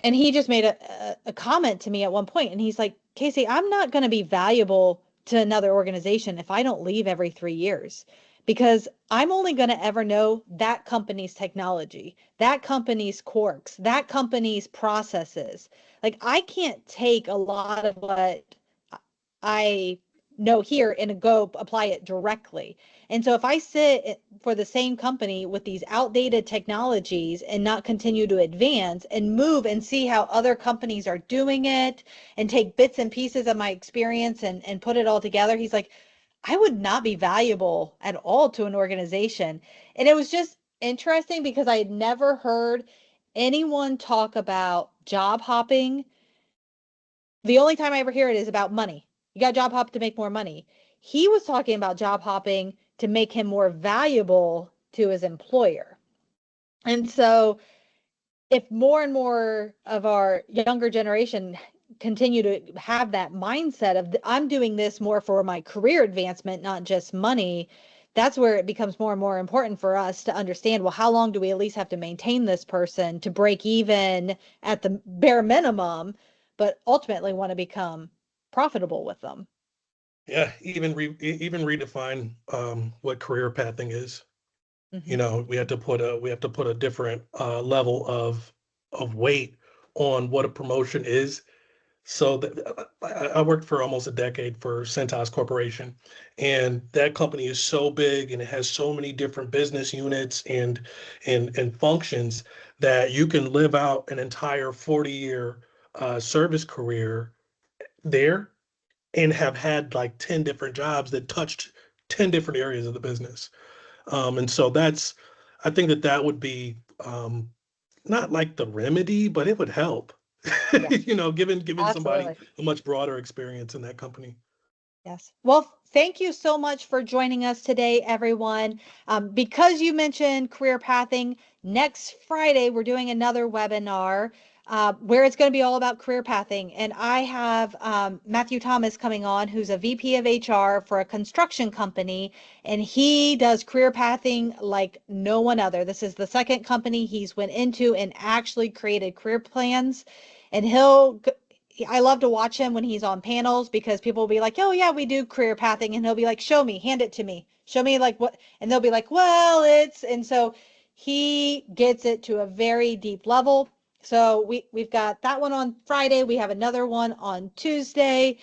Speaker 1: he just made a comment to me at one point, and he's like, Casey, I'm not going to be valuable to another organization if I don't leave every 3 years, because I'm only going to ever know that company's technology, that company's quirks, that company's processes. Like I can't take a lot of what I know here and go apply it directly. And so if I sit for the same company with these outdated technologies and not continue to advance and move and see how other companies are doing it and take bits and pieces of my experience and put it all together, he's like, I would not be valuable at all to an organization. And it was just interesting because I had never heard anyone talk about job hopping. The only time I ever hear it is about money. You got job hop to make more money. He was talking about job hopping to make him more valuable to his employer. And so if more and more of our younger generation continue to have that mindset of I'm doing this more for my career advancement, not just money, that's where it becomes more and more important for us to understand, well, how long do we at least have to maintain this person to break even at the bare minimum, but ultimately want to become profitable with them.
Speaker 2: Yeah, even redefine what career pathing is.
Speaker 1: Mm-hmm.
Speaker 2: We have to put a different level of weight on what a promotion is. So I worked for almost a decade for Centos Corporation, and that company is so big and it has so many different business units and functions that you can live out an entire 40-year service career there and have had like 10 different jobs that touched 10 different areas of the business. And so I think that would be not like the remedy, but it would help,
Speaker 1: Yes,
Speaker 2: given somebody
Speaker 1: absolutely.
Speaker 2: a much broader experience in that company.
Speaker 1: Yes. Well, thank you so much for joining us today, everyone. Because you mentioned career pathing, next Friday we're doing another webinar where it's going to be all about career pathing. And I have Matthew Thomas coming on, who's a VP of HR for a construction company, and he does career pathing like no one other. This is the second company he's went into and actually created career plans. And I love to watch him when he's on panels because people will be like, oh, yeah, we do career pathing. And he'll be like, show me, hand it to me. Show me like what. And they'll be like, well, and so he gets it to a very deep level. So we've got that one on Friday. We have another one on Tuesday.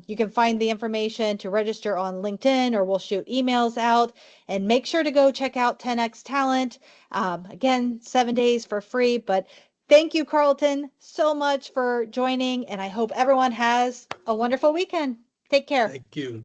Speaker 1: You can find the information to register on LinkedIn or we'll shoot emails out. And make sure to go check out 10X Talent. Again, 7 days for free. But thank you, Carlton, so much for joining, and I hope everyone has a wonderful weekend. Take care.
Speaker 2: Thank you.